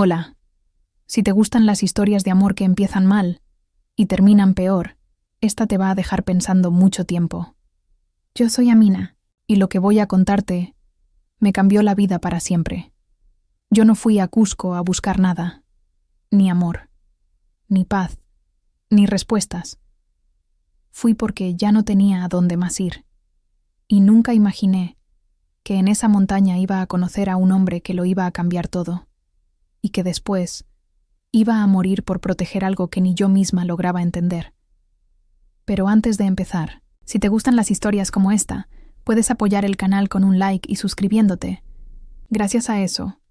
Hola. Si te gustan las historias de amor que empiezan mal y terminan peor, esta te va a dejar pensando mucho tiempo. Yo soy Amina, y lo que voy a contarte me cambió la vida para siempre. Yo no fui a Cusco a buscar nada, ni amor, ni paz, ni respuestas. Fui porque ya no tenía a dónde más ir, y nunca imaginé que en esa montaña iba a conocer a un hombre que lo iba a cambiar todo, y que después iba a morir por proteger algo que ni yo misma lograba entender. Pero antes de empezar, si te gustan las historias como esta, puedes apoyar el canal con un like y suscribiéndote. Gracias a eso,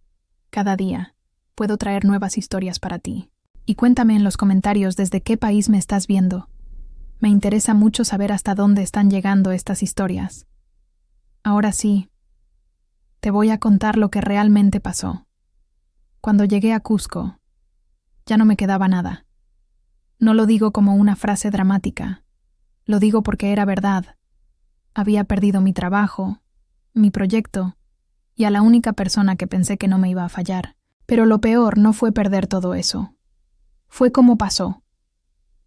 cada día puedo traer nuevas historias para ti. Y cuéntame en los comentarios desde qué país me estás viendo. Me interesa mucho saber hasta dónde están llegando estas historias. Ahora sí, te voy a contar lo que realmente pasó. Cuando llegué a Cusco, ya no me quedaba nada. No lo digo como una frase dramática, lo digo porque era verdad. Había perdido mi trabajo, mi proyecto, y a la única persona que pensé que no me iba a fallar. Pero lo peor no fue perder todo eso. Fue como pasó.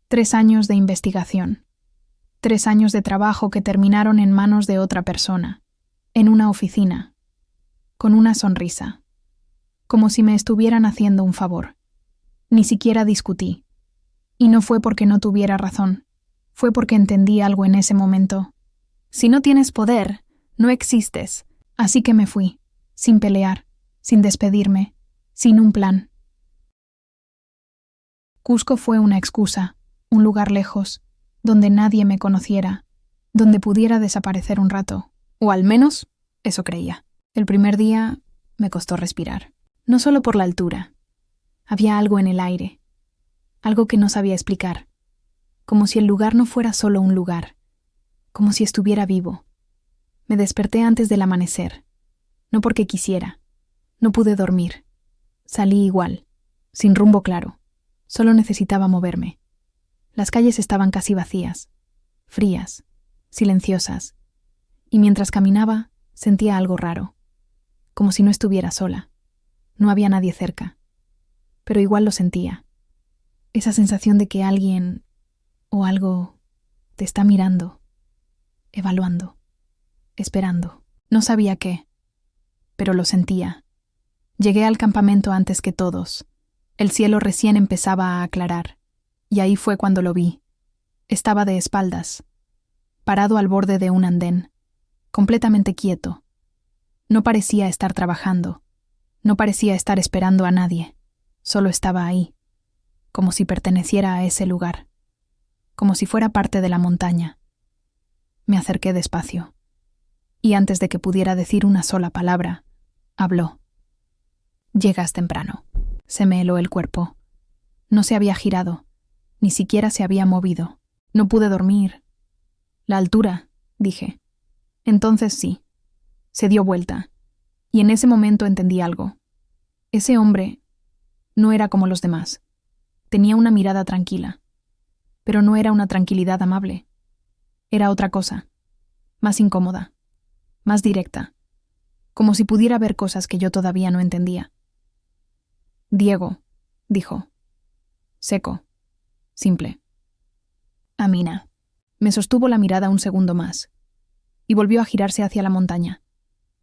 3 años de investigación. 3 años de trabajo que terminaron en manos de otra persona, en una oficina, con una sonrisa, como si me estuvieran haciendo un favor. Ni siquiera discutí. Y no fue porque no tuviera razón, fue porque entendí algo en ese momento. Si no tienes poder, no existes. Así que me fui, sin pelear, sin despedirme, sin un plan. Cusco fue una excusa, un lugar lejos, donde nadie me conociera, donde pudiera desaparecer un rato, o al menos eso creía. El primer día me costó respirar, no solo por la altura. Había algo en el aire, algo que no sabía explicar, como si el lugar no fuera solo un lugar, como si estuviera vivo. Me desperté antes del amanecer, no porque quisiera, no pude dormir. Salí igual, sin rumbo claro, solo necesitaba moverme. Las calles estaban casi vacías, frías, silenciosas, y mientras caminaba sentía algo raro, como si no estuviera sola. No había nadie cerca, pero igual lo sentía. Esa sensación de que alguien o algo te está mirando, evaluando, esperando. No sabía qué, pero lo sentía. Llegué al campamento antes que todos. El cielo recién empezaba a aclarar, y ahí fue cuando lo vi. Estaba de espaldas, parado al borde de un andén, completamente quieto. No parecía estar trabajando, no parecía estar esperando a nadie, solo estaba ahí, como si perteneciera a ese lugar, como si fuera parte de la montaña. Me acerqué despacio, y antes de que pudiera decir una sola palabra, habló. «Llegas temprano». Se me heló el cuerpo. No se había girado, ni siquiera se había movido. No pude dormir. «La altura», dije. Entonces sí. Se dio vuelta, y en ese momento entendí algo. Ese hombre no era como los demás. Tenía una mirada tranquila, pero no era una tranquilidad amable. Era otra cosa, más incómoda, más directa, como si pudiera ver cosas que yo todavía no entendía. «Diego», dijo. Seco, simple. «Amina». Me sostuvo la mirada un segundo más, y volvió a girarse hacia la montaña,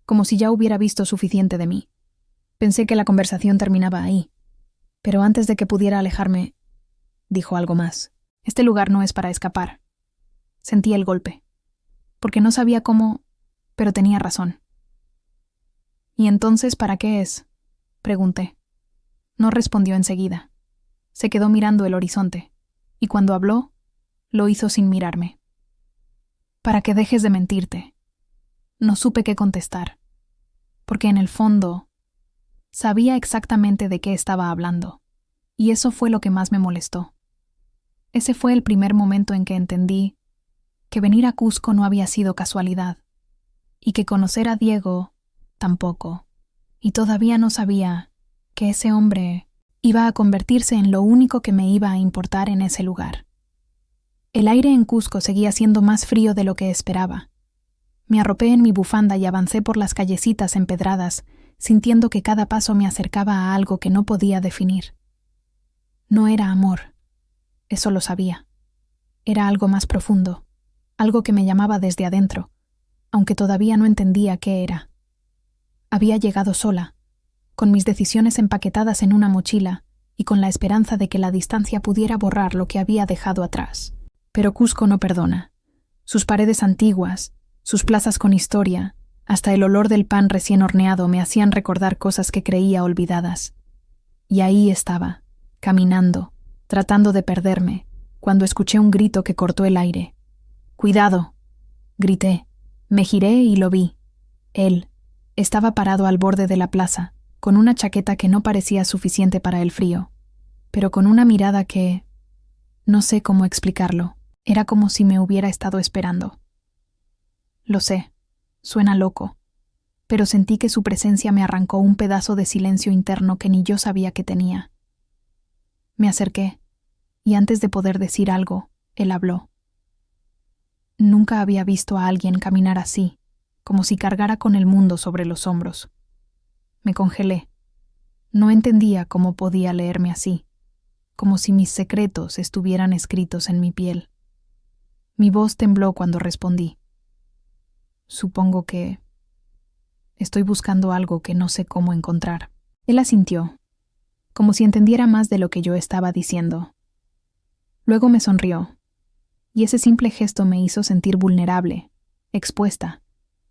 como si ya hubiera visto suficiente de mí. Pensé que la conversación terminaba ahí, pero antes de que pudiera alejarme, dijo algo más. «Este lugar no es para escapar». Sentí el golpe, porque no sabía cómo, pero tenía razón. «¿Y entonces para qué es?», pregunté. No respondió enseguida. Se quedó mirando el horizonte, y cuando habló, lo hizo sin mirarme. «Para que dejes de mentirte». No supe qué contestar, porque en el fondo sabía exactamente de qué estaba hablando, y eso fue lo que más me molestó. Ese fue el primer momento en que entendí que venir a Cusco no había sido casualidad, y que conocer a Diego tampoco, y todavía no sabía que ese hombre iba a convertirse en lo único que me iba a importar en ese lugar. El aire en Cusco seguía siendo más frío de lo que esperaba. Me arropé en mi bufanda y avancé por las callecitas empedradas sintiendo que cada paso me acercaba a algo que no podía definir. No era amor, eso lo sabía. Era algo más profundo, algo que me llamaba desde adentro, aunque todavía no entendía qué era. Había llegado sola, con mis decisiones empaquetadas en una mochila y con la esperanza de que la distancia pudiera borrar lo que había dejado atrás. Pero Cusco no perdona. Sus paredes antiguas, sus plazas con historia, hasta el olor del pan recién horneado me hacían recordar cosas que creía olvidadas. Y ahí estaba, caminando, tratando de perderme, cuando escuché un grito que cortó el aire. ¡Cuidado!, grité. Me giré y lo vi. Él estaba parado al borde de la plaza, con una chaqueta que no parecía suficiente para el frío, pero con una mirada que... no sé cómo explicarlo. Era como si me hubiera estado esperando. Lo sé, suena loco, pero sentí que su presencia me arrancó un pedazo de silencio interno que ni yo sabía que tenía. Me acerqué, y antes de poder decir algo, él habló. Nunca había visto a alguien caminar así, como si cargara con el mundo sobre los hombros. Me congelé. No entendía cómo podía leerme así, como si mis secretos estuvieran escritos en mi piel. Mi voz tembló cuando respondí. Supongo que... estoy buscando algo que no sé cómo encontrar. Él asintió, como si entendiera más de lo que yo estaba diciendo. Luego me sonrió, y ese simple gesto me hizo sentir vulnerable, expuesta,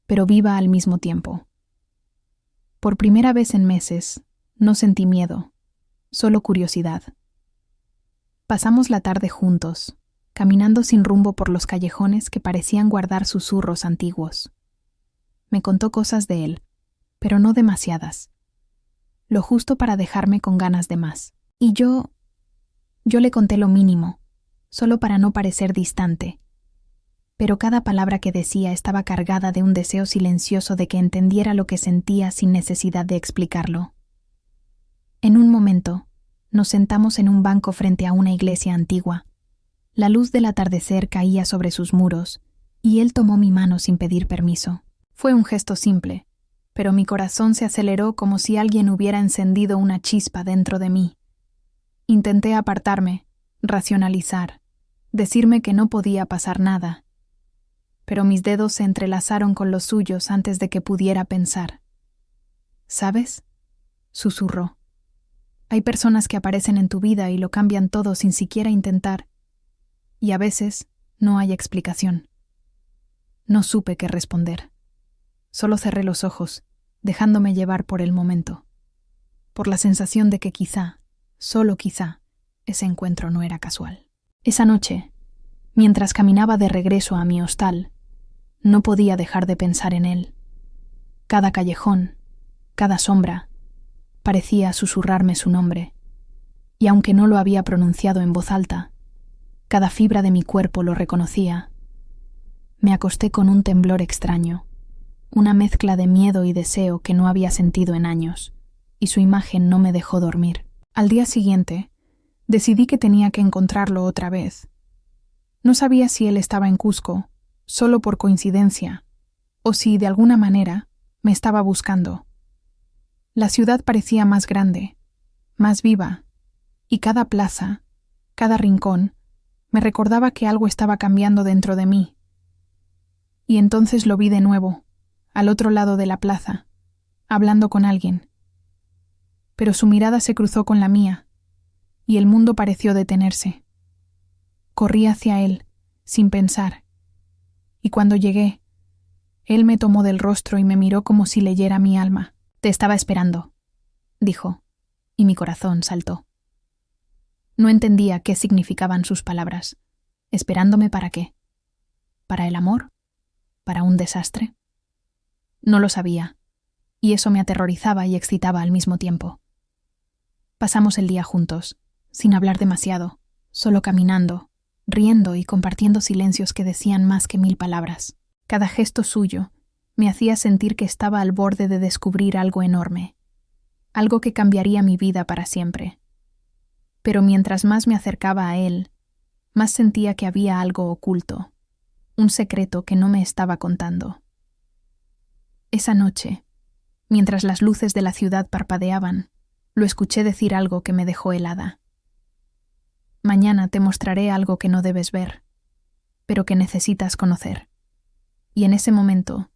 pero viva al mismo tiempo. Por primera vez en meses, no sentí miedo, solo curiosidad. Pasamos la tarde juntos, caminando sin rumbo por los callejones que parecían guardar susurros antiguos. Me contó cosas de él, pero no demasiadas. Lo justo para dejarme con ganas de más. Y yo le conté lo mínimo, solo para no parecer distante. Pero cada palabra que decía estaba cargada de un deseo silencioso de que entendiera lo que sentía sin necesidad de explicarlo. En un momento, nos sentamos en un banco frente a una iglesia antigua. La luz del atardecer caía sobre sus muros, y él tomó mi mano sin pedir permiso. Fue un gesto simple, pero mi corazón se aceleró como si alguien hubiera encendido una chispa dentro de mí. Intenté apartarme, racionalizar, decirme que no podía pasar nada, pero mis dedos se entrelazaron con los suyos antes de que pudiera pensar. ¿Sabes?, susurró. Hay personas que aparecen en tu vida y lo cambian todo sin siquiera intentar, y a veces no hay explicación. No supe qué responder. Solo cerré los ojos, dejándome llevar por el momento, por la sensación de que quizá, solo quizá, ese encuentro no era casual. Esa noche, mientras caminaba de regreso a mi hostal, no podía dejar de pensar en él. Cada callejón, cada sombra, parecía susurrarme su nombre, y aunque no lo había pronunciado en voz alta, cada fibra de mi cuerpo lo reconocía. Me acosté con un temblor extraño, una mezcla de miedo y deseo que no había sentido en años, y su imagen no me dejó dormir. Al día siguiente, decidí que tenía que encontrarlo otra vez. No sabía si él estaba en Cusco, solo por coincidencia, o si, de alguna manera, me estaba buscando. La ciudad parecía más grande, más viva, y cada plaza, cada rincón, me recordaba que algo estaba cambiando dentro de mí. Y entonces lo vi de nuevo, al otro lado de la plaza, hablando con alguien. Pero su mirada se cruzó con la mía, y el mundo pareció detenerse. Corrí hacia él, sin pensar, y cuando llegué, él me tomó del rostro y me miró como si leyera mi alma. «Te estaba esperando», dijo, y mi corazón saltó. No entendía qué significaban sus palabras. ¿Esperándome para qué? ¿Para el amor? ¿Para un desastre? No lo sabía, y eso me aterrorizaba y excitaba al mismo tiempo. Pasamos el día juntos, sin hablar demasiado, solo caminando, riendo y compartiendo silencios que decían más que 1000 palabras. Cada gesto suyo me hacía sentir que estaba al borde de descubrir algo enorme, algo que cambiaría mi vida para siempre. Pero mientras más me acercaba a él, más sentía que había algo oculto, un secreto que no me estaba contando. Esa noche, Mientras las luces de la ciudad parpadeaban, lo escuché decir algo que me dejó helada. Mañana te mostraré algo que no debes ver, pero que necesitas conocer. Y en ese momento,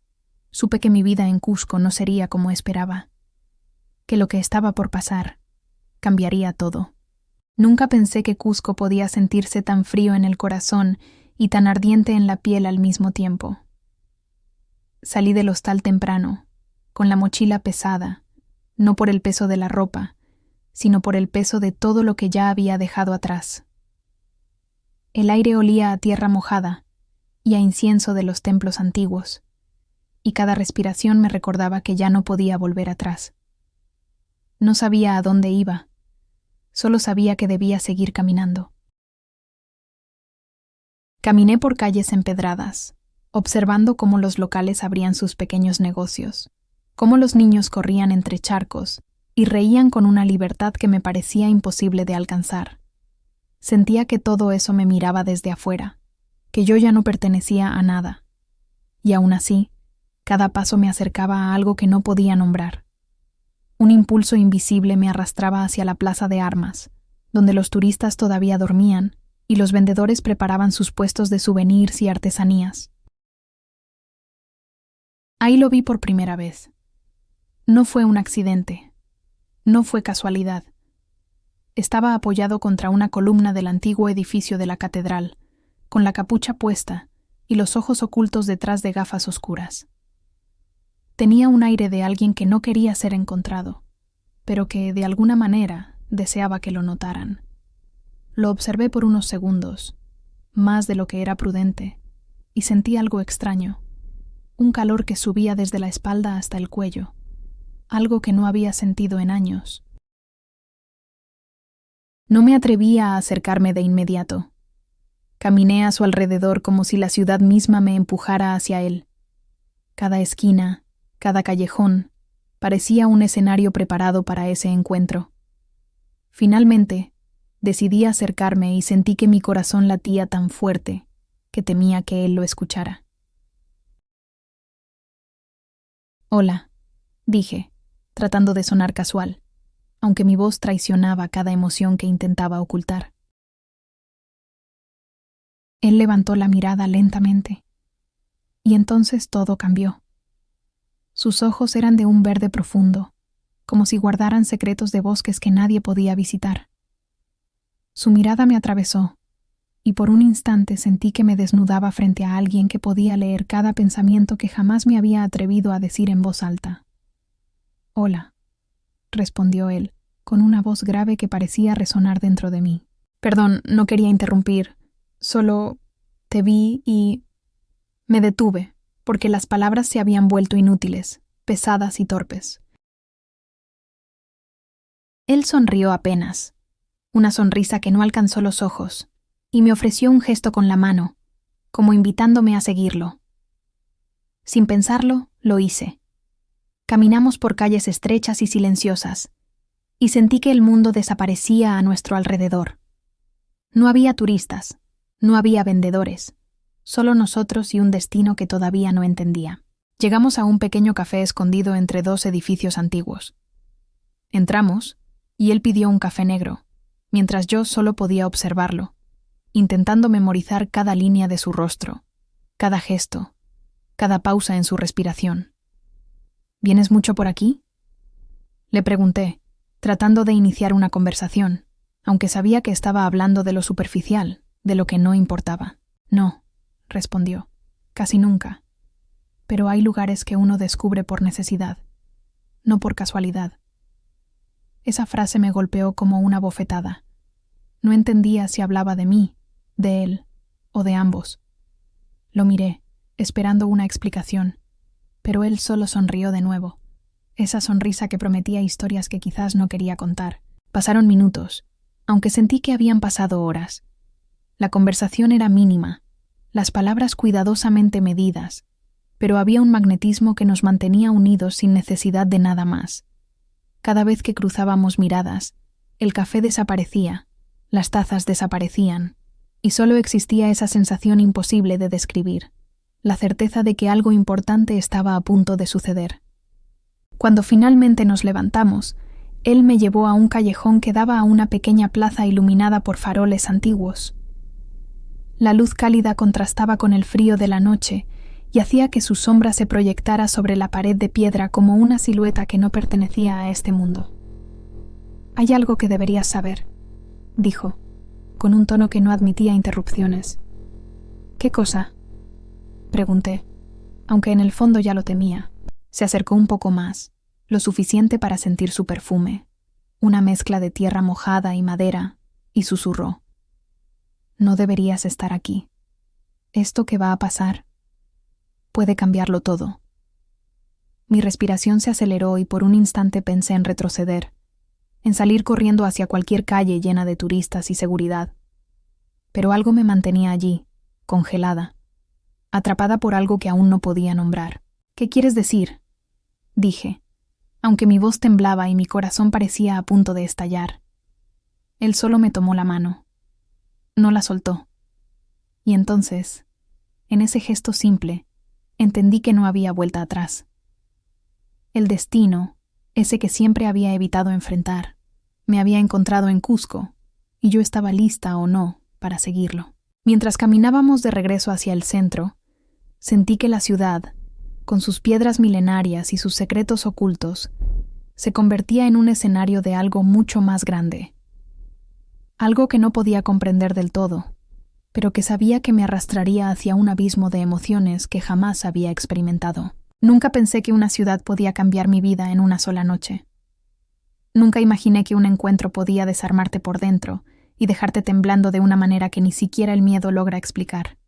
supe que mi vida en Cusco no sería como esperaba, que lo que estaba por pasar cambiaría todo. Nunca pensé que Cusco podía sentirse tan frío en el corazón y tan ardiente en la piel al mismo tiempo. Salí del hostal temprano, con la mochila pesada, no por el peso de la ropa, sino por el peso de todo lo que ya había dejado atrás. El aire olía a tierra mojada y a incienso de los templos antiguos, y cada respiración me recordaba que ya no podía volver atrás. No sabía a dónde iba, solo sabía que debía seguir caminando. Caminé por calles empedradas, observando cómo los locales abrían sus pequeños negocios, cómo los niños corrían entre charcos y reían con una libertad que me parecía imposible de alcanzar. Sentía que todo eso me miraba desde afuera, que yo ya no pertenecía a nada. Y aún así, cada paso me acercaba a algo que no podía nombrar. Un impulso invisible me arrastraba hacia la plaza de armas, donde los turistas todavía dormían y los vendedores preparaban sus puestos de souvenirs y artesanías. Ahí lo vi por primera vez. No fue un accidente. No fue casualidad. Estaba apoyado contra una columna del antiguo edificio de la catedral, con la capucha puesta y los ojos ocultos detrás de gafas oscuras. Tenía un aire de alguien que no quería ser encontrado, pero que, de alguna manera, deseaba que lo notaran. Lo observé por unos segundos, más de lo que era prudente, y sentí algo extraño, un calor que subía desde la espalda hasta el cuello, algo que no había sentido en años. No me atrevía a acercarme de inmediato. Caminé a su alrededor como si la ciudad misma me empujara hacia él. Cada esquina, cada callejón, parecía un escenario preparado para ese encuentro. Finalmente, decidí acercarme y sentí que mi corazón latía tan fuerte que temía que él lo escuchara. «Hola», dije, tratando de sonar casual, aunque mi voz traicionaba cada emoción que intentaba ocultar. Él levantó la mirada lentamente, y entonces todo cambió. Sus ojos eran de un verde profundo, como si guardaran secretos de bosques que nadie podía visitar. Su mirada me atravesó, y por un instante sentí que me desnudaba frente a alguien que podía leer cada pensamiento que jamás me había atrevido a decir en voz alta. «Hola», respondió él, con una voz grave que parecía resonar dentro de mí. «Perdón, no quería interrumpir. Solo te vi y...» Me detuve, porque las palabras se habían vuelto inútiles, pesadas y torpes. Él sonrió apenas, una sonrisa que no alcanzó los ojos, y me ofreció un gesto con la mano, como invitándome a seguirlo. Sin pensarlo, lo hice. Caminamos por calles estrechas y silenciosas, y sentí que el mundo desaparecía a nuestro alrededor. No había turistas, no había vendedores, solo nosotros y un destino que todavía no entendía. Llegamos a un pequeño café escondido entre dos edificios antiguos. Entramos, y él pidió un café negro, mientras yo solo podía observarlo, intentando memorizar cada línea de su rostro, cada gesto, cada pausa en su respiración. «¿Vienes mucho por aquí?», le pregunté, tratando de iniciar una conversación, aunque sabía que estaba hablando de lo superficial, de lo que no importaba. «No», respondió, «casi nunca. Pero hay lugares que uno descubre por necesidad, no por casualidad». Esa frase me golpeó como una bofetada. No entendía si hablaba de mí, de él o de ambos. Lo miré, esperando una explicación, pero él solo sonrió de nuevo, esa sonrisa que prometía historias que quizás no quería contar. Pasaron minutos, aunque sentí que habían pasado horas. La conversación era mínima, las palabras cuidadosamente medidas, pero había un magnetismo que nos mantenía unidos sin necesidad de nada más. Cada vez que cruzábamos miradas, el café desaparecía, las tazas desaparecían, y solo existía esa sensación imposible de describir, la certeza de que algo importante estaba a punto de suceder. Cuando finalmente nos levantamos, él me llevó a un callejón que daba a una pequeña plaza iluminada por faroles antiguos. La luz cálida contrastaba con el frío de la noche y hacía que su sombra se proyectara sobre la pared de piedra como una silueta que no pertenecía a este mundo. «Hay algo que deberías saber», dijo, con un tono que no admitía interrupciones. «¿Qué cosa?», pregunté, aunque en el fondo ya lo temía. Se acercó un poco más, lo suficiente para sentir su perfume, una mezcla de tierra mojada y madera, y susurró: «No deberías estar aquí. Esto que va a pasar puede cambiarlo todo». Mi respiración se aceleró y por un instante pensé en retroceder, en salir corriendo hacia cualquier calle llena de turistas y seguridad. Pero algo me mantenía allí, congelada, atrapada por algo que aún no podía nombrar. «¿Qué quieres decir?», dije, aunque mi voz temblaba y mi corazón parecía a punto de estallar. Él solo me tomó la mano. No la soltó. Y entonces, en ese gesto simple, entendí que no había vuelta atrás. El destino, ese que siempre había evitado enfrentar, me había encontrado en Cusco, y yo estaba lista o no para seguirlo. Mientras caminábamos de regreso hacia el centro, sentí que la ciudad, con sus piedras milenarias y sus secretos ocultos, se convertía en un escenario de algo mucho más grande. Algo que no podía comprender del todo, pero que sabía que me arrastraría hacia un abismo de emociones que jamás había experimentado. Nunca pensé que una ciudad podía cambiar mi vida en una sola noche. Nunca imaginé que un encuentro podía desarmarte por dentro y dejarte temblando de una manera que ni siquiera el miedo logra explicar.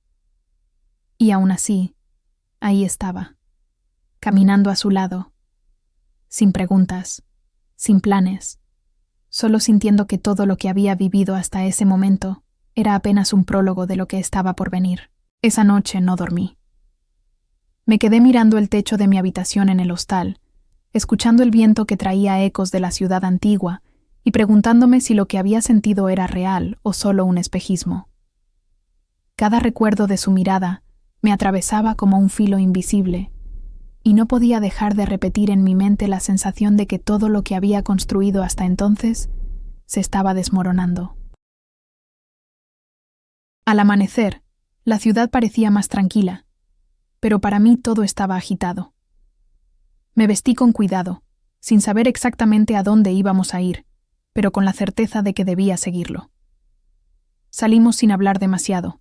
Y aún así, ahí estaba, caminando a su lado, sin preguntas, sin planes, solo sintiendo que todo lo que había vivido hasta ese momento era apenas un prólogo de lo que estaba por venir. Esa noche no dormí. Me quedé mirando el techo de mi habitación en el hostal, escuchando el viento que traía ecos de la ciudad antigua y preguntándome si lo que había sentido era real o solo un espejismo. Cada recuerdo de su mirada me atravesaba como un filo invisible, y no podía dejar de repetir en mi mente la sensación de que todo lo que había construido hasta entonces se estaba desmoronando. Al amanecer, la ciudad parecía más tranquila, pero para mí todo estaba agitado. Me vestí con cuidado, sin saber exactamente a dónde íbamos a ir, pero con la certeza de que debía seguirlo. Salimos sin hablar demasiado.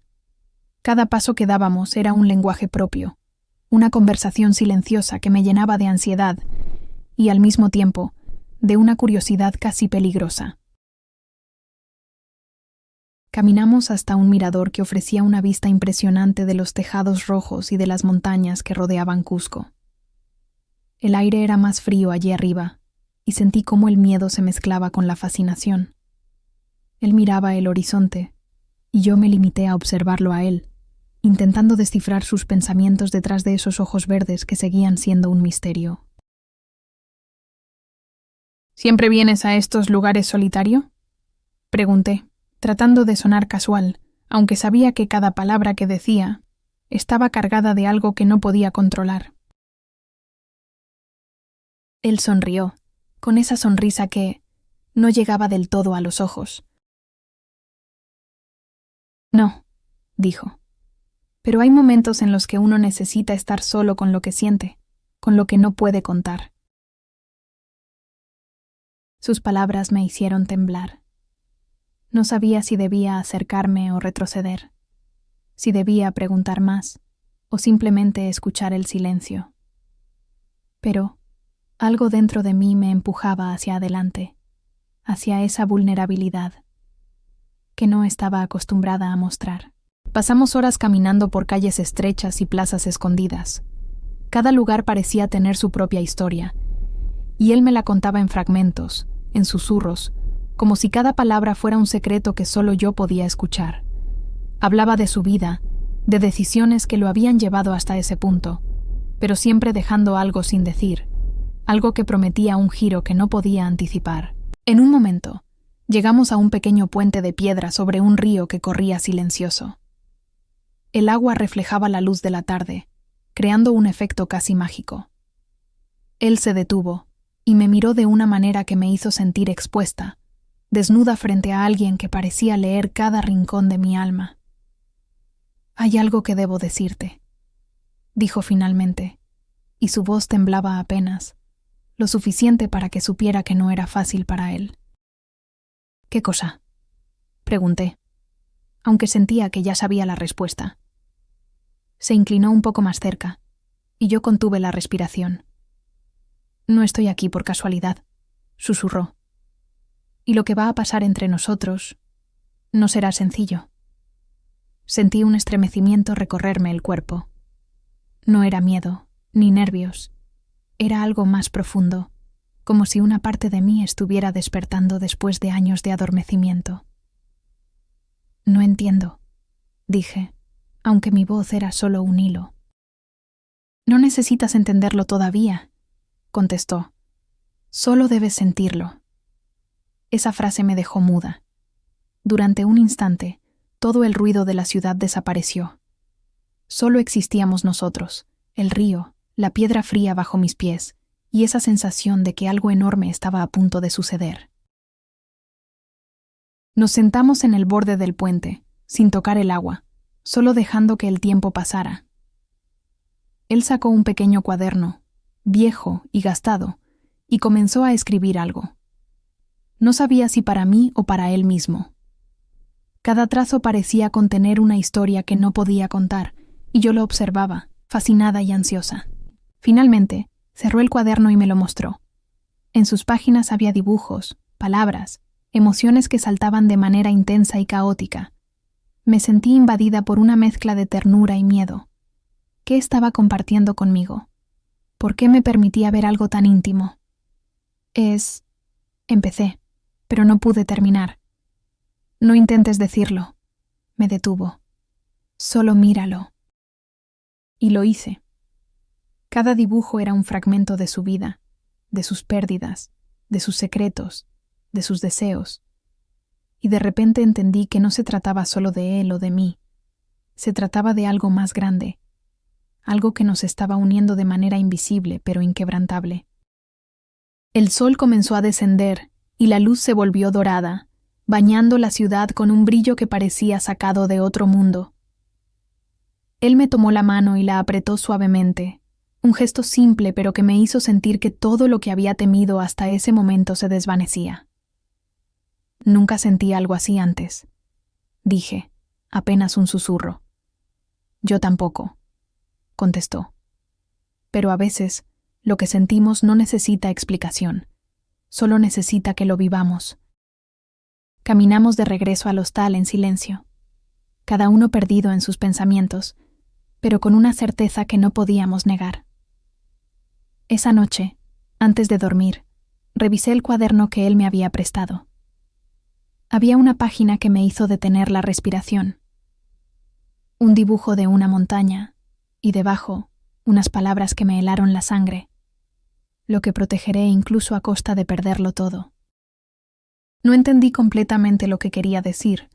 Cada paso que dábamos era un lenguaje propio, una conversación silenciosa que me llenaba de ansiedad y, al mismo tiempo, de una curiosidad casi peligrosa. Caminamos hasta un mirador que ofrecía una vista impresionante de los tejados rojos y de las montañas que rodeaban Cusco. El aire era más frío allí arriba, y sentí cómo el miedo se mezclaba con la fascinación. Él miraba el horizonte, y yo me limité a observarlo a él, intentando descifrar sus pensamientos detrás de esos ojos verdes que seguían siendo un misterio. «¿Siempre vienes a estos lugares solitario?», pregunté, tratando de sonar casual, aunque sabía que cada palabra que decía estaba cargada de algo que no podía controlar. Él sonrió, con esa sonrisa que no llegaba del todo a los ojos. «No», dijo, «pero hay momentos en los que uno necesita estar solo con lo que siente, con lo que no puede contar». Sus palabras me hicieron temblar. No sabía si debía acercarme o retroceder, si debía preguntar más o simplemente escuchar el silencio. Pero algo dentro de mí me empujaba hacia adelante, hacia esa vulnerabilidad que no estaba acostumbrada a mostrar. Pasamos horas caminando por calles estrechas y plazas escondidas. Cada lugar parecía tener su propia historia, y él me la contaba en fragmentos, en susurros, como si cada palabra fuera un secreto que solo yo podía escuchar. Hablaba de su vida, de decisiones que lo habían llevado hasta ese punto, pero siempre dejando algo sin decir, algo que prometía un giro que no podía anticipar. En un momento, llegamos a un pequeño puente de piedra sobre un río que corría silencioso. El agua reflejaba la luz de la tarde, creando un efecto casi mágico. Él se detuvo y me miró de una manera que me hizo sentir expuesta, desnuda frente a alguien que parecía leer cada rincón de mi alma. «Hay algo que debo decirte», dijo finalmente, y su voz temblaba apenas, lo suficiente para que supiera que no era fácil para él. «¿Qué cosa?», pregunté, aunque sentía que ya sabía la respuesta. Se inclinó un poco más cerca, y yo contuve la respiración. «No estoy aquí por casualidad», susurró. «Y lo que va a pasar entre nosotros no será sencillo». Sentí un estremecimiento recorrerme el cuerpo. No era miedo, ni nervios. Era algo más profundo, como si una parte de mí estuviera despertando después de años de adormecimiento. «No entiendo», dije, aunque mi voz era solo un hilo. «No necesitas entenderlo todavía», contestó. «Solo debes sentirlo». Esa frase me dejó muda. Durante un instante, todo el ruido de la ciudad desapareció. Solo existíamos nosotros, el río, la piedra fría bajo mis pies, y esa sensación de que algo enorme estaba a punto de suceder. Nos sentamos en el borde del puente, sin tocar el agua, solo dejando que el tiempo pasara. Él sacó un pequeño cuaderno, viejo y gastado, y comenzó a escribir algo. No sabía si para mí o para él mismo. Cada trazo parecía contener una historia que no podía contar, y yo lo observaba, fascinada y ansiosa. Finalmente, cerró el cuaderno y me lo mostró. En sus páginas había dibujos, palabras, emociones que saltaban de manera intensa y caótica. Me sentí invadida por una mezcla de ternura y miedo. ¿Qué estaba compartiendo conmigo? ¿Por qué me permitía ver algo tan íntimo? Empecé, pero no pude terminar. «No intentes decirlo», me detuvo. «Solo míralo». Y lo hice. Cada dibujo era un fragmento de su vida, de sus pérdidas, de sus secretos, de sus deseos. Y de repente entendí que no se trataba solo de él o de mí. Se trataba de algo más grande, algo que nos estaba uniendo de manera invisible pero inquebrantable. El sol comenzó a descender y la luz se volvió dorada, bañando la ciudad con un brillo que parecía sacado de otro mundo. Él me tomó la mano y la apretó suavemente, un gesto simple pero que me hizo sentir que todo lo que había temido hasta ese momento se desvanecía. «Nunca sentí algo así antes», dije, apenas un susurro. «Yo tampoco», contestó. «Pero a veces, lo que sentimos no necesita explicación, solo necesita que lo vivamos». Caminamos de regreso al hostal en silencio, cada uno perdido en sus pensamientos, pero con una certeza que no podíamos negar. Esa noche, antes de dormir, revisé el cuaderno que él me había prestado. Había una página que me hizo detener la respiración. Un dibujo de una montaña, y debajo, unas palabras que me helaron la sangre. Lo que protegeré incluso a costa de perderlo todo. No entendí completamente lo que quería decir,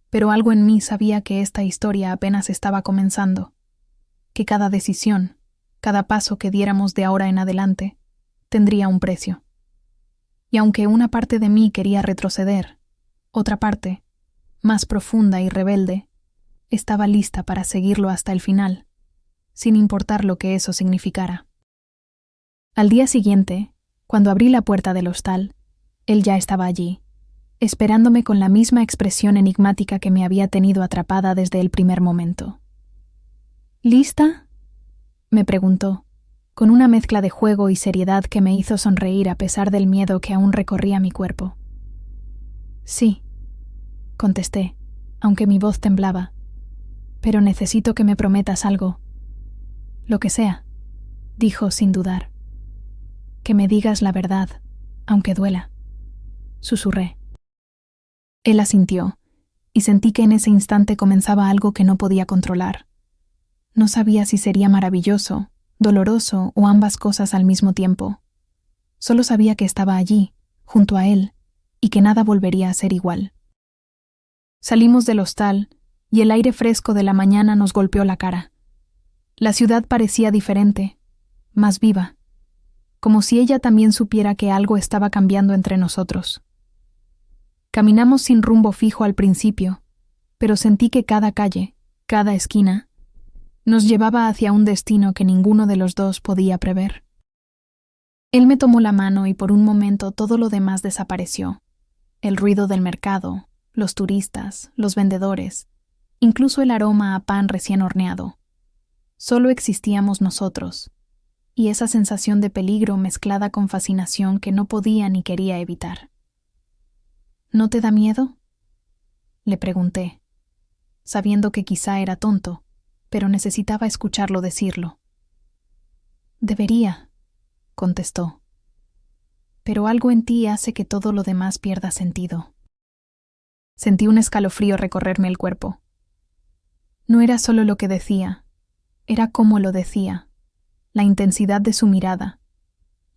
pero algo en mí sabía que esta historia apenas estaba comenzando, que cada decisión, cada paso que diéramos de ahora en adelante, tendría un precio. Y aunque una parte de mí quería retroceder, otra parte, más profunda y rebelde, estaba lista para seguirlo hasta el final, sin importar lo que eso significara. Al día siguiente, cuando abrí la puerta del hostal, él ya estaba allí, esperándome con la misma expresión enigmática que me había tenido atrapada desde el primer momento. «¿Lista?», me preguntó, con una mezcla de juego y seriedad que me hizo sonreír a pesar del miedo que aún recorría mi cuerpo. «Sí», contesté, aunque mi voz temblaba, «pero necesito que me prometas algo». «Lo que sea», dijo sin dudar. «Que me digas la verdad, aunque duela», susurré. Él asintió, y sentí que en ese instante comenzaba algo que no podía controlar. No sabía si sería maravilloso, doloroso o ambas cosas al mismo tiempo. Solo sabía que estaba allí, junto a él, y que nada volvería a ser igual. Salimos del hostal, y el aire fresco de la mañana nos golpeó la cara. La ciudad parecía diferente, más viva. como si ella también supiera que algo estaba cambiando entre nosotros. Caminamos sin rumbo fijo al principio, pero sentí que cada calle, cada esquina, nos llevaba hacia un destino que ninguno de los dos podía prever. Él me tomó la mano y por un momento todo lo demás desapareció. El ruido del mercado, los turistas, los vendedores, incluso el aroma a pan recién horneado. Solo existíamos nosotros, y esa sensación de peligro mezclada con fascinación que no podía ni quería evitar. ¿No te da miedo?, le pregunté, sabiendo que quizá era tonto, pero necesitaba escucharlo decirlo. Debería, contestó. Pero algo en ti hace que todo lo demás pierda sentido. Sentí un escalofrío recorrerme el cuerpo. No era solo lo que decía, era cómo lo decía, la intensidad de su mirada,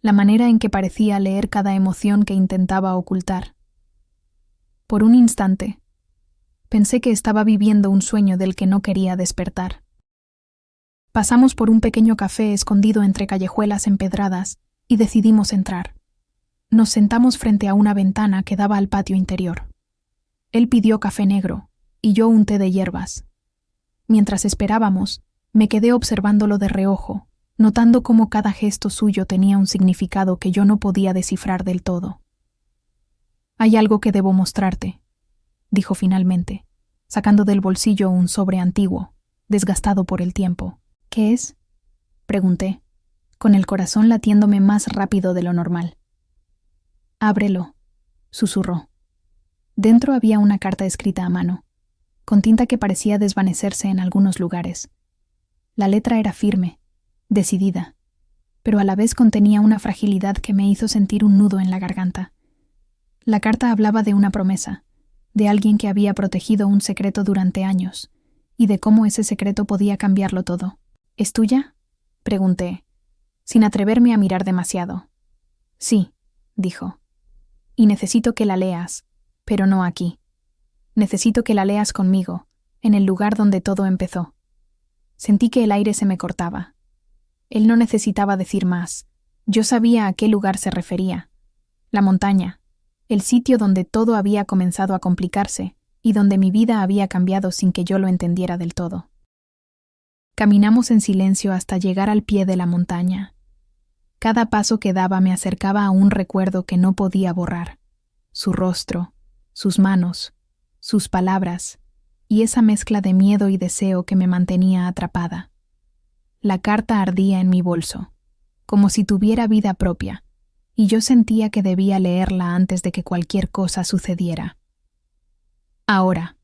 la manera en que parecía leer cada emoción que intentaba ocultar. Por un instante, pensé que estaba viviendo un sueño del que no quería despertar. Pasamos por un pequeño café escondido entre callejuelas empedradas y decidimos entrar. Nos sentamos frente a una ventana que daba al patio interior. Él pidió café negro y yo un té de hierbas. Mientras esperábamos, me quedé observándolo de reojo, notando cómo cada gesto suyo tenía un significado que yo no podía descifrar del todo. «Hay algo que debo mostrarte», dijo finalmente, sacando del bolsillo un sobre antiguo, desgastado por el tiempo. «¿Qué es?», pregunté, con el corazón latiéndome más rápido de lo normal. «Ábrelo», susurró. Dentro había una carta escrita a mano, con tinta que parecía desvanecerse en algunos lugares. La letra era firme, decidida, pero a la vez contenía una fragilidad que me hizo sentir un nudo en la garganta. La carta hablaba de una promesa, de alguien que había protegido un secreto durante años, y de cómo ese secreto podía cambiarlo todo. «¿Es tuya?», pregunté, sin atreverme a mirar demasiado. «Sí», dijo, «y necesito que la leas, pero no aquí. Necesito que la leas conmigo, en el lugar donde todo empezó». Sentí que el aire se me cortaba. Él no necesitaba decir más. Yo sabía a qué lugar se refería. La montaña, el sitio donde todo había comenzado a complicarse y donde mi vida había cambiado sin que yo lo entendiera del todo. Caminamos en silencio hasta llegar al pie de la montaña. Cada paso que daba me acercaba a un recuerdo que no podía borrar. Su rostro, sus manos, sus palabras, y esa mezcla de miedo y deseo que me mantenía atrapada. La carta ardía en mi bolso, como si tuviera vida propia, y yo sentía que debía leerla antes de que cualquier cosa sucediera. «Ahora»,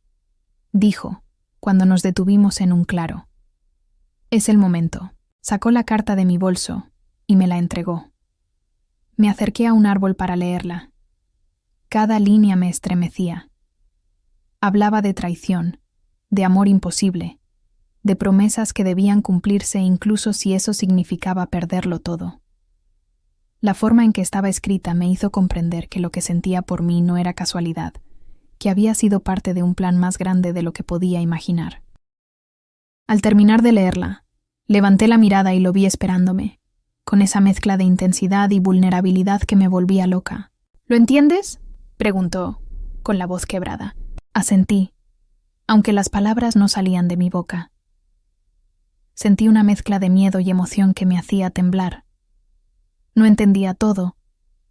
dijo, cuando nos detuvimos en un claro. «Es el momento». Sacó la carta de mi bolso y me la entregó. Me acerqué a un árbol para leerla. Cada línea me estremecía. Hablaba de traición, de amor imposible, de promesas que debían cumplirse incluso si eso significaba perderlo todo. La forma en que estaba escrita me hizo comprender que lo que sentía por mí no era casualidad, que había sido parte de un plan más grande de lo que podía imaginar. Al terminar de leerla, levanté la mirada y lo vi esperándome, con esa mezcla de intensidad y vulnerabilidad que me volvía loca. «¿Lo entiendes?», preguntó, con la voz quebrada. Asentí, aunque las palabras no salían de mi boca. Sentí una mezcla de miedo y emoción que me hacía temblar. No entendía todo,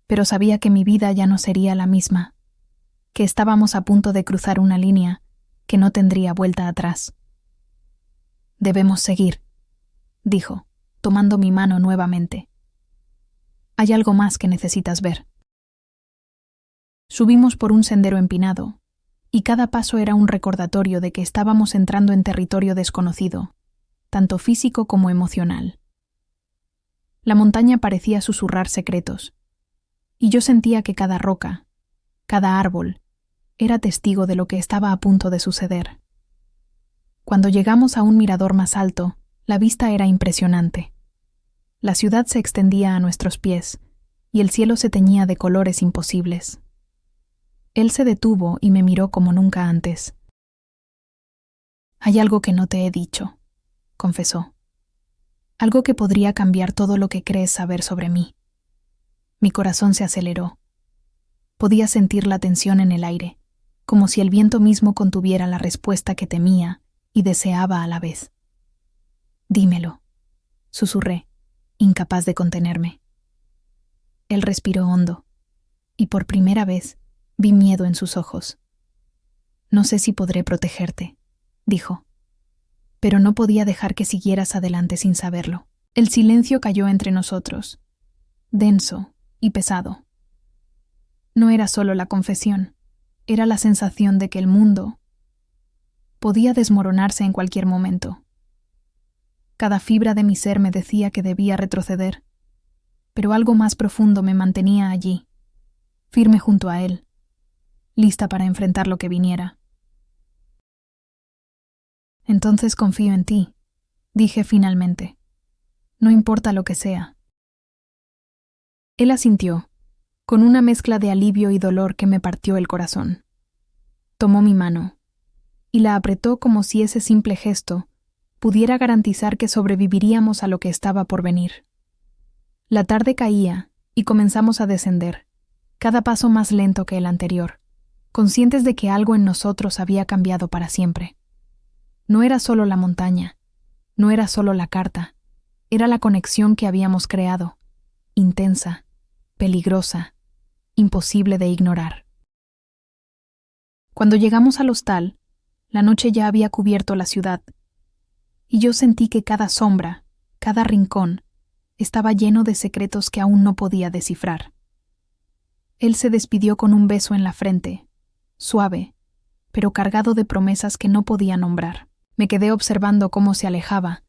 pero sabía que mi vida ya no sería la misma, que estábamos a punto de cruzar una línea que no tendría vuelta atrás. «Debemos seguir», dijo, tomando mi mano nuevamente. «Hay algo más que necesitas ver». Subimos por un sendero empinado, y cada paso era un recordatorio de que estábamos entrando en territorio desconocido, tanto físico como emocional. La montaña parecía susurrar secretos, y yo sentía que cada roca, cada árbol, era testigo de lo que estaba a punto de suceder. Cuando llegamos a un mirador más alto, la vista era impresionante. La ciudad se extendía a nuestros pies, y el cielo se teñía de colores imposibles. Él se detuvo y me miró como nunca antes. «Hay algo que no te he dicho», confesó. «Algo que podría cambiar todo lo que crees saber sobre mí». Mi corazón se aceleró. Podía sentir la tensión en el aire, como si el viento mismo contuviera la respuesta que temía y deseaba a la vez. «Dímelo», susurré, incapaz de contenerme. Él respiró hondo, y por primera vez vi miedo en sus ojos. «No sé si podré protegerte», dijo, pero no podía dejar que siguieras adelante sin saberlo. El silencio cayó entre nosotros, denso y pesado. No era solo la confesión, era la sensación de que el mundo podía desmoronarse en cualquier momento. Cada fibra de mi ser me decía que debía retroceder, pero algo más profundo me mantenía allí, firme junto a él, lista para enfrentar lo que viniera. «Entonces confío en ti», dije finalmente. «No importa lo que sea». Él asintió, con una mezcla de alivio y dolor que me partió el corazón. Tomó mi mano y la apretó como si ese simple gesto pudiera garantizar que sobreviviríamos a lo que estaba por venir. La tarde caía y comenzamos a descender, cada paso más lento que el anterior, conscientes de que algo en nosotros había cambiado para siempre. No era solo la montaña, no era solo la carta, era la conexión que habíamos creado, intensa, peligrosa, imposible de ignorar. Cuando llegamos al hostal, la noche ya había cubierto la ciudad, y yo sentí que cada sombra, cada rincón, estaba lleno de secretos que aún no podía descifrar. Él se despidió con un beso en la frente, suave, pero cargado de promesas que no podía nombrar. Me quedé observando cómo se alejaba,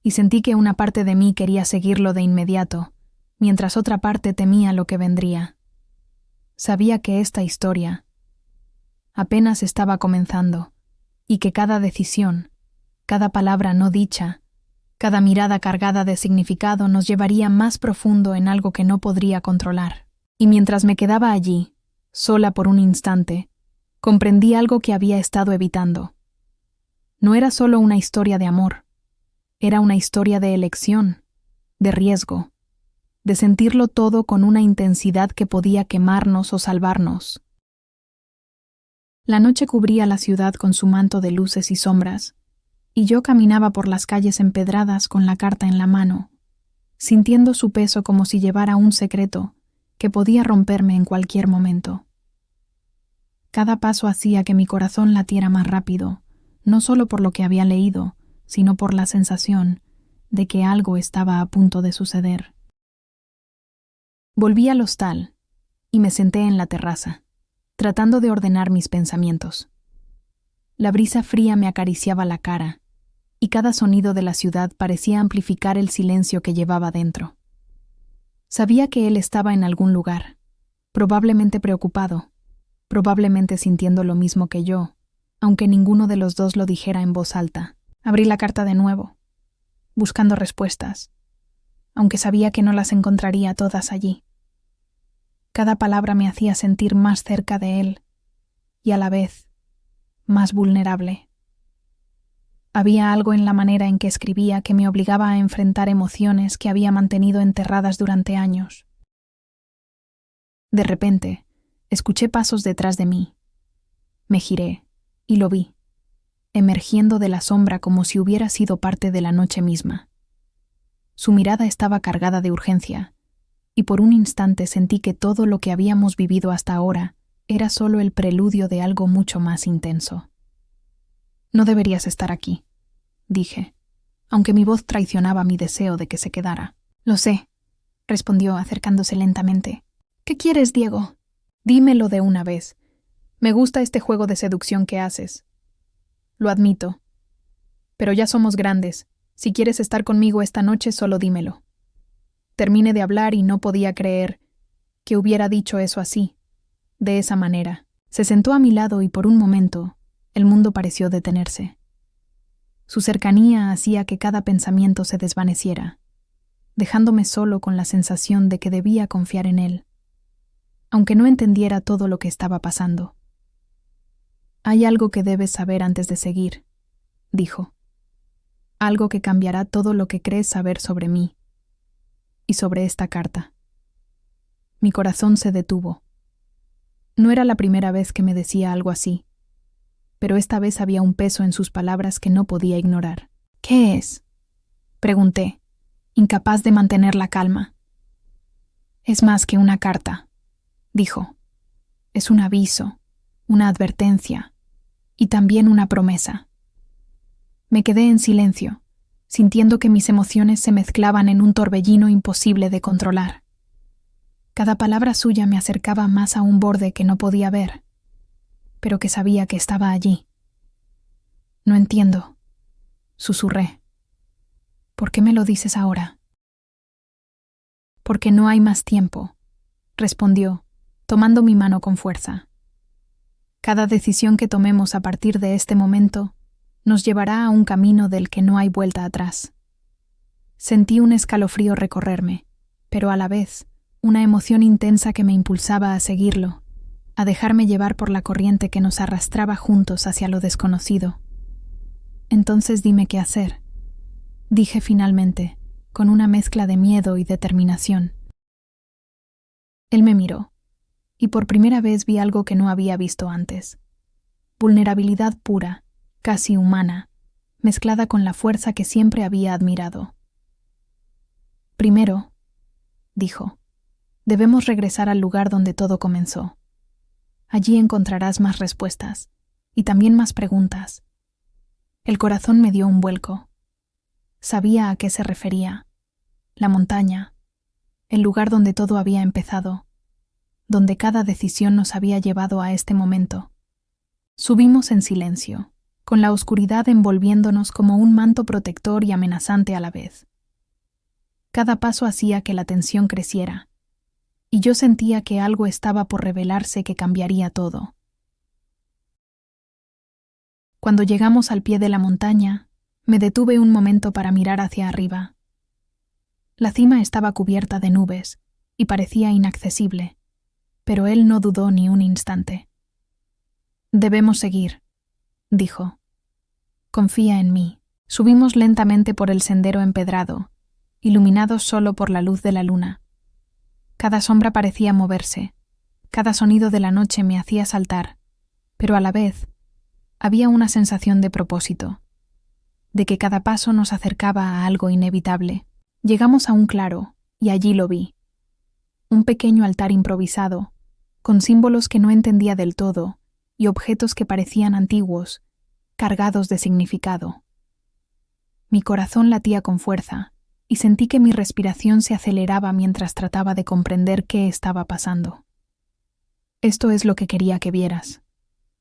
y sentí que una parte de mí quería seguirlo de inmediato, mientras otra parte temía lo que vendría. Sabía que esta historia apenas estaba comenzando, y que cada decisión, cada palabra no dicha, cada mirada cargada de significado nos llevaría más profundo en algo que no podría controlar. Y mientras me quedaba allí, sola por un instante, comprendí algo que había estado evitando. No era solo una historia de amor, era una historia de elección, de riesgo, de sentirlo todo con una intensidad que podía quemarnos o salvarnos. La noche cubría la ciudad con su manto de luces y sombras, y yo caminaba por las calles empedradas con la carta en la mano, sintiendo su peso como si llevara un secreto que podía romperme en cualquier momento. Cada paso hacía que mi corazón latiera más rápido, no solo por lo que había leído, sino por la sensación de que algo estaba a punto de suceder. Volví al hostal y me senté en la terraza, tratando de ordenar mis pensamientos. La brisa fría me acariciaba la cara, y cada sonido de la ciudad parecía amplificar el silencio que llevaba dentro. Sabía que él estaba en algún lugar, probablemente preocupado, probablemente sintiendo lo mismo que yo, aunque ninguno de los dos lo dijera en voz alta. Abrí la carta de nuevo, buscando respuestas, aunque sabía que no las encontraría todas allí. Cada palabra me hacía sentir más cerca de él, y a la vez, más vulnerable. Había algo en la manera en que escribía que me obligaba a enfrentar emociones que había mantenido enterradas durante años. De repente, escuché pasos detrás de mí. Me giré y lo vi, emergiendo de la sombra como si hubiera sido parte de la noche misma. Su mirada estaba cargada de urgencia, y por un instante sentí que todo lo que habíamos vivido hasta ahora era solo el preludio de algo mucho más intenso. «No deberías estar aquí», dije, aunque mi voz traicionaba mi deseo de que se quedara. «Lo sé», respondió acercándose lentamente. «¿Qué quieres, Diego? Dímelo de una vez. Me gusta este juego de seducción que haces. Lo admito. Pero ya somos grandes. Si quieres estar conmigo esta noche, solo dímelo». Terminé de hablar y no podía creer que hubiera dicho eso así, de esa manera. Se sentó a mi lado y por un momento el mundo pareció detenerse. Su cercanía hacía que cada pensamiento se desvaneciera, dejándome solo con la sensación de que debía confiar en él, aunque no entendiera todo lo que estaba pasando. «Hay algo que debes saber antes de seguir», dijo. «Algo que cambiará todo lo que crees saber sobre mí y sobre esta carta». Mi corazón se detuvo. No era la primera vez que me decía algo así, pero esta vez había un peso en sus palabras que no podía ignorar. «¿Qué es?», pregunté, incapaz de mantener la calma. «Es más que una carta», dijo. «Es un aviso, una advertencia y también una promesa». Me quedé en silencio, sintiendo que mis emociones se mezclaban en un torbellino imposible de controlar. Cada palabra suya me acercaba más a un borde que no podía ver, pero que sabía que estaba allí. «No entiendo», susurré. «¿Por qué me lo dices ahora?». «Porque no hay más tiempo», respondió, tomando mi mano con fuerza. «Cada decisión que tomemos a partir de este momento nos llevará a un camino del que no hay vuelta atrás». Sentí un escalofrío recorrerme, pero a la vez una emoción intensa que me impulsaba a seguirlo, a dejarme llevar por la corriente que nos arrastraba juntos hacia lo desconocido. «Entonces dime qué hacer», dije finalmente, con una mezcla de miedo y determinación. Él me miró, y por primera vez vi algo que no había visto antes. Vulnerabilidad pura, casi humana, mezclada con la fuerza que siempre había admirado. «Primero», dijo, «debemos regresar al lugar donde todo comenzó. Allí encontrarás más respuestas, y también más preguntas». El corazón me dio un vuelco. Sabía a qué se refería. La montaña, el lugar donde todo había empezado, donde cada decisión nos había llevado a este momento. Subimos en silencio, con la oscuridad envolviéndonos como un manto protector y amenazante a la vez. Cada paso hacía que la tensión creciera, y yo sentía que algo estaba por revelarse que cambiaría todo. Cuando llegamos al pie de la montaña, me detuve un momento para mirar hacia arriba. La cima estaba cubierta de nubes y parecía inaccesible, pero él no dudó ni un instante. «Debemos seguir», dijo. «Confía en mí». Subimos lentamente por el sendero empedrado, iluminados solo por la luz de la luna. Cada sombra parecía moverse, cada sonido de la noche me hacía saltar, pero a la vez había una sensación de propósito, de que cada paso nos acercaba a algo inevitable. Llegamos a un claro, y allí lo vi. Un pequeño altar improvisado, con símbolos que no entendía del todo, y objetos que parecían antiguos, cargados de significado. Mi corazón latía con fuerza, y sentí que mi respiración se aceleraba mientras trataba de comprender qué estaba pasando. «Esto es lo que quería que vieras»,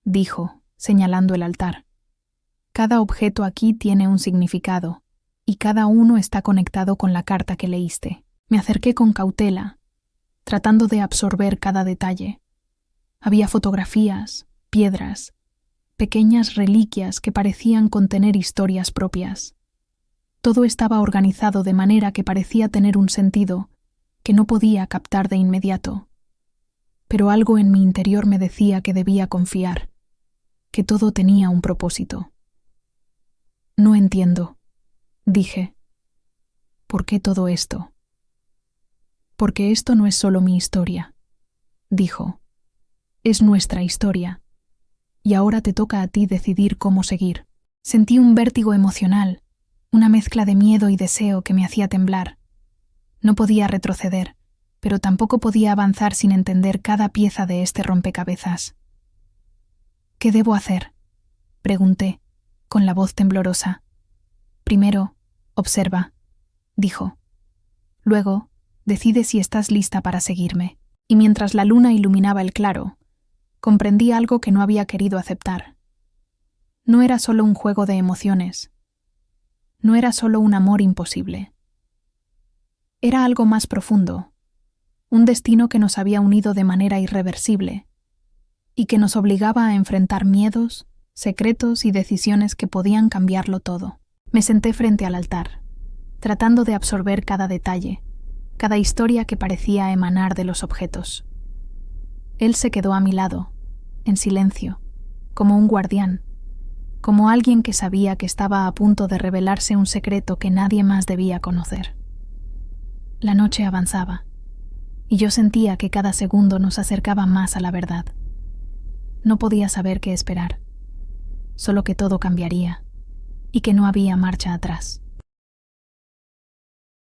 dijo, señalando el altar. «Cada objeto aquí tiene un significado, y cada uno está conectado con la carta que leíste». Me acerqué con cautela, tratando de absorber cada detalle. Había fotografías, piedras, pequeñas reliquias que parecían contener historias propias. Todo estaba organizado de manera que parecía tener un sentido que no podía captar de inmediato. Pero algo en mi interior me decía que debía confiar, que todo tenía un propósito. «No entiendo», dije. «¿Por qué todo esto?». «Porque esto no es solo mi historia», dijo. «Es nuestra historia, y ahora te toca a ti decidir cómo seguir». Sentí un vértigo emocional, una mezcla de miedo y deseo que me hacía temblar. No podía retroceder, pero tampoco podía avanzar sin entender cada pieza de este rompecabezas. «¿Qué debo hacer?», pregunté, con la voz temblorosa. «Primero, observa», dijo. «Luego, decide si estás lista para seguirme». Y mientras la luna iluminaba el claro, comprendí algo que no había querido aceptar. No era solo un juego de emociones. No era solo un amor imposible. Era algo más profundo, un destino que nos había unido de manera irreversible y que nos obligaba a enfrentar miedos, secretos y decisiones que podían cambiarlo todo. Me senté frente al altar, tratando de absorber cada detalle, cada historia que parecía emanar de los objetos. Él se quedó a mi lado, en silencio, como un guardián, como alguien que sabía que estaba a punto de revelarse un secreto que nadie más debía conocer. La noche avanzaba, y yo sentía que cada segundo nos acercaba más a la verdad. No podía saber qué esperar, solo que todo cambiaría y que no había marcha atrás.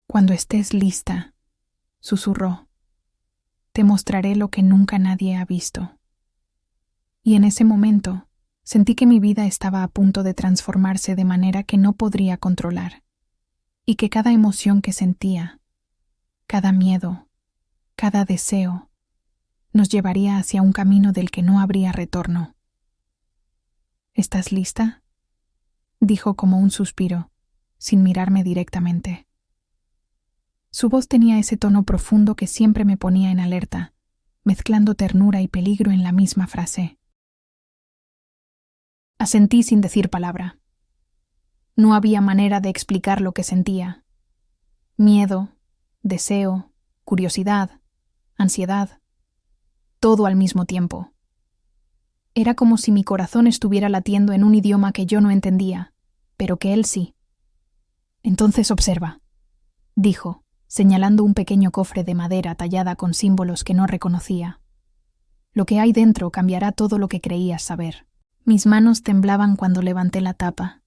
Cuando estés lista, susurró, te mostraré lo que nunca nadie ha visto. Y en ese momento sentí que mi vida estaba a punto de transformarse de manera que no podría controlar, y que cada emoción que sentía, cada miedo, cada deseo, nos llevaría hacia un camino del que no habría retorno. ¿Estás lista?, dijo como un suspiro, sin mirarme directamente. Su voz tenía ese tono profundo que siempre me ponía en alerta, mezclando ternura y peligro en la misma frase. Asentí sin decir palabra. No había manera de explicar lo que sentía. Miedo, deseo, curiosidad, ansiedad, todo al mismo tiempo. Era como si mi corazón estuviera latiendo en un idioma que yo no entendía, pero que él sí. Entonces observa, dijo, señalando un pequeño cofre de madera tallada con símbolos que no reconocía. Lo que hay dentro cambiará todo lo que creías saber. Mis manos temblaban cuando levanté la tapa.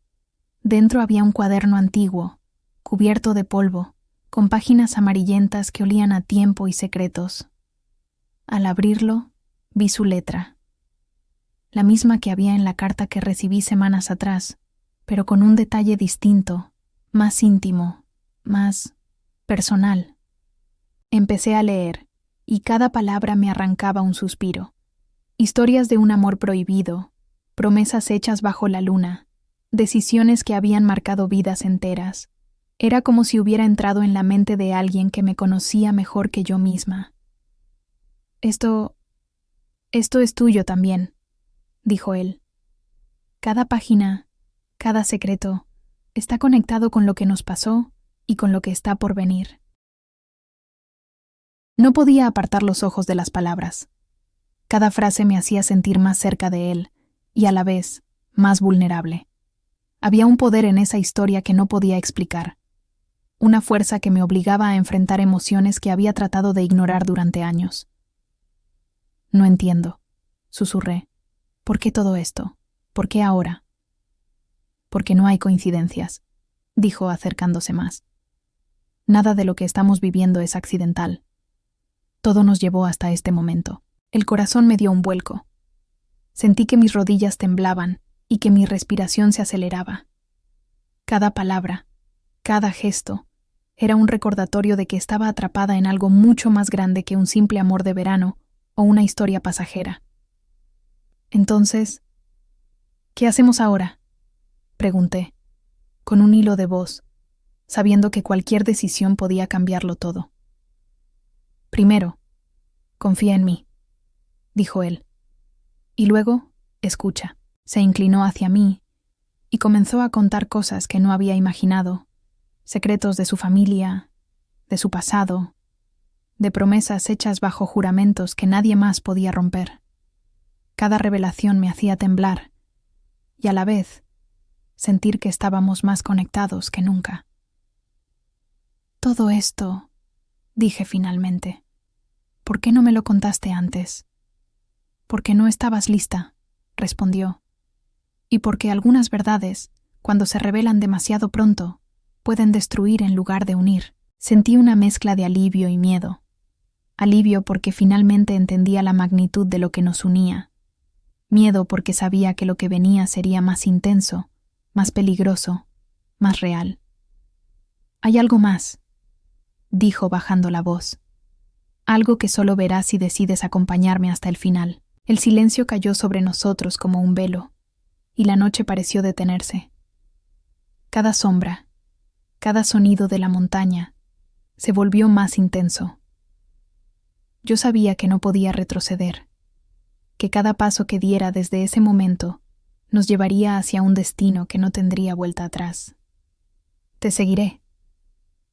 Dentro había un cuaderno antiguo, cubierto de polvo, con páginas amarillentas que olían a tiempo y secretos. Al abrirlo, vi su letra. La misma que había en la carta que recibí semanas atrás, pero con un detalle distinto, más íntimo, más personal. Empecé a leer, y cada palabra me arrancaba un suspiro. Historias de un amor prohibido, promesas hechas bajo la luna, decisiones que habían marcado vidas enteras. Era como si hubiera entrado en la mente de alguien que me conocía mejor que yo misma. Esto es tuyo también, dijo él. Cada página, cada secreto, está conectado con lo que nos pasó y con lo que está por venir. No podía apartar los ojos de las palabras. Cada frase me hacía sentir más cerca de él y a la vez más vulnerable. Había un poder en esa historia que no podía explicar, una fuerza que me obligaba a enfrentar emociones que había tratado de ignorar durante años. No entiendo, susurré. ¿Por qué todo esto? ¿Por qué ahora? Porque no hay coincidencias, dijo acercándose más. Nada de lo que estamos viviendo es accidental. Todo nos llevó hasta este momento. El corazón me dio un vuelco. Sentí que mis rodillas temblaban y que mi respiración se aceleraba. Cada palabra, cada gesto, era un recordatorio de que estaba atrapada en algo mucho más grande que un simple amor de verano o una historia pasajera. Entonces, ¿qué hacemos ahora?, pregunté, con un hilo de voz, sabiendo que cualquier decisión podía cambiarlo todo. Primero, confía en mí, dijo él. Y luego, escucha. Se inclinó hacia mí y comenzó a contar cosas que no había imaginado, secretos de su familia, de su pasado, de promesas hechas bajo juramentos que nadie más podía romper. Cada revelación me hacía temblar y a la vez sentir que estábamos más conectados que nunca. Todo esto, dije finalmente, ¿por qué no me lo contaste antes? Porque no estabas lista, respondió. Y porque algunas verdades, cuando se revelan demasiado pronto, pueden destruir en lugar de unir. Sentí una mezcla de alivio y miedo. Alivio porque finalmente entendía la magnitud de lo que nos unía. Miedo porque sabía que lo que venía sería más intenso, más peligroso, más real. Hay algo más, dijo bajando la voz. Algo que solo verás si decides acompañarme hasta el final. El silencio cayó sobre nosotros como un velo, y la noche pareció detenerse. Cada sombra, cada sonido de la montaña, se volvió más intenso. Yo sabía que no podía retroceder, que cada paso que diera desde ese momento nos llevaría hacia un destino que no tendría vuelta atrás. Te seguiré,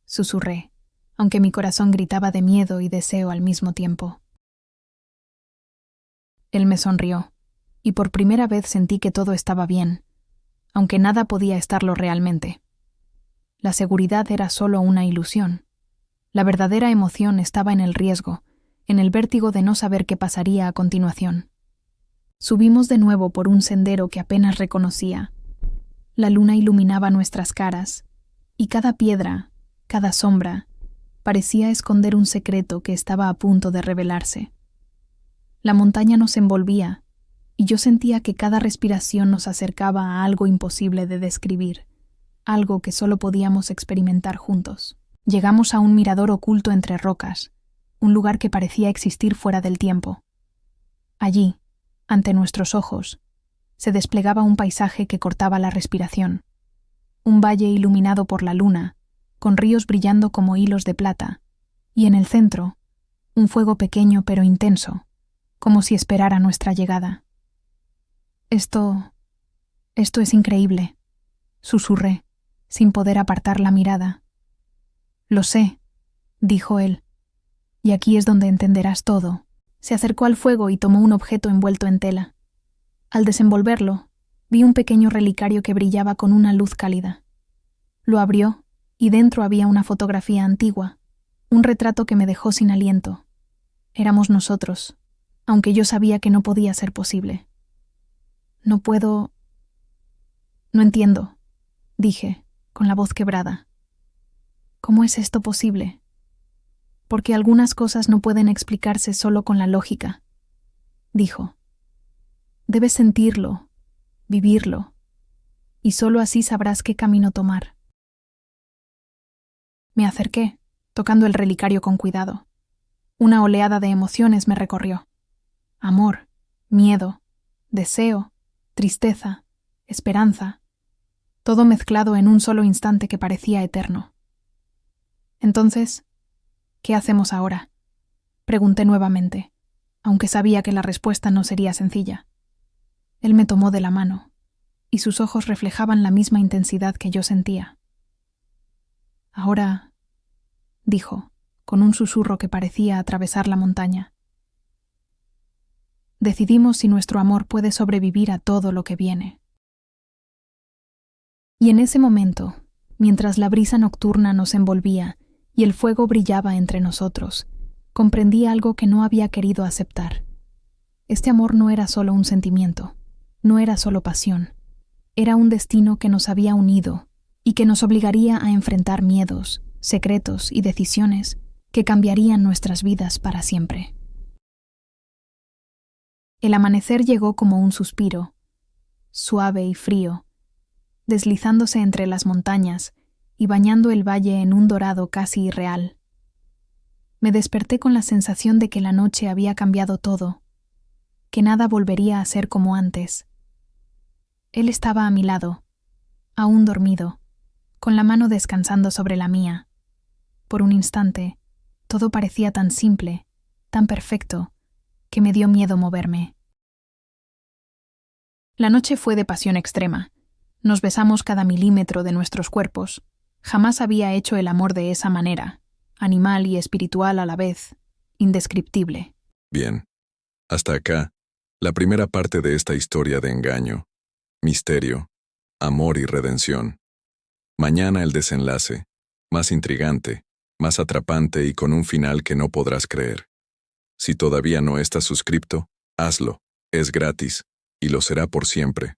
susurré, aunque mi corazón gritaba de miedo y deseo al mismo tiempo. Él me sonrió, y por primera vez sentí que todo estaba bien, aunque nada podía estarlo realmente. La seguridad era solo una ilusión. La verdadera emoción estaba en el riesgo, en el vértigo de no saber qué pasaría a continuación. Subimos de nuevo por un sendero que apenas reconocía. La luna iluminaba nuestras caras, y cada piedra, cada sombra, parecía esconder un secreto que estaba a punto de revelarse. La montaña nos envolvía, y yo sentía que cada respiración nos acercaba a algo imposible de describir, algo que solo podíamos experimentar juntos. Llegamos a un mirador oculto entre rocas, un lugar que parecía existir fuera del tiempo. Allí, ante nuestros ojos, se desplegaba un paisaje que cortaba la respiración. Un valle iluminado por la luna, con ríos brillando como hilos de plata, y en el centro, un fuego pequeño pero intenso, como si esperara nuestra llegada. Esto es increíble, susurré, sin poder apartar la mirada. Lo sé, dijo él, y aquí es donde entenderás todo. Se acercó al fuego y tomó un objeto envuelto en tela. Al desenvolverlo, vi un pequeño relicario que brillaba con una luz cálida. Lo abrió y dentro había una fotografía antigua, un retrato que me dejó sin aliento. Éramos nosotros, aunque yo sabía que no podía ser posible. No entiendo, dije, con la voz quebrada. ¿Cómo es esto posible? Porque algunas cosas no pueden explicarse solo con la lógica, dijo. Debes sentirlo, vivirlo, y solo así sabrás qué camino tomar. Me acerqué, tocando el relicario con cuidado. Una oleada de emociones me recorrió. Amor, miedo, deseo, tristeza, esperanza, todo mezclado en un solo instante que parecía eterno. Entonces, ¿qué hacemos ahora?, pregunté nuevamente, aunque sabía que la respuesta no sería sencilla. Él me tomó de la mano, y sus ojos reflejaban la misma intensidad que yo sentía. Ahora, dijo, con un susurro que parecía atravesar la montaña, decidimos si nuestro amor puede sobrevivir a todo lo que viene. Y en ese momento, mientras la brisa nocturna nos envolvía y el fuego brillaba entre nosotros, comprendí algo que no había querido aceptar. Este amor no era solo un sentimiento, no era solo pasión, era un destino que nos había unido y que nos obligaría a enfrentar miedos, secretos y decisiones que cambiarían nuestras vidas para siempre. El amanecer llegó como un suspiro, suave y frío, deslizándose entre las montañas y bañando el valle en un dorado casi irreal. Me desperté con la sensación de que la noche había cambiado todo, que nada volvería a ser como antes. Él estaba a mi lado, aún dormido, con la mano descansando sobre la mía. Por un instante, todo parecía tan simple, tan perfecto, que me dio miedo moverme. La noche fue de pasión extrema. Nos besamos cada milímetro de nuestros cuerpos. Jamás había hecho el amor de esa manera, animal y espiritual a la vez, indescriptible. Bien, hasta acá, la primera parte de esta historia de engaño, misterio, amor y redención. Mañana el desenlace, más intrigante, más atrapante y con un final que no podrás creer. Si todavía no estás suscripto, hazlo, es gratis, y lo será por siempre.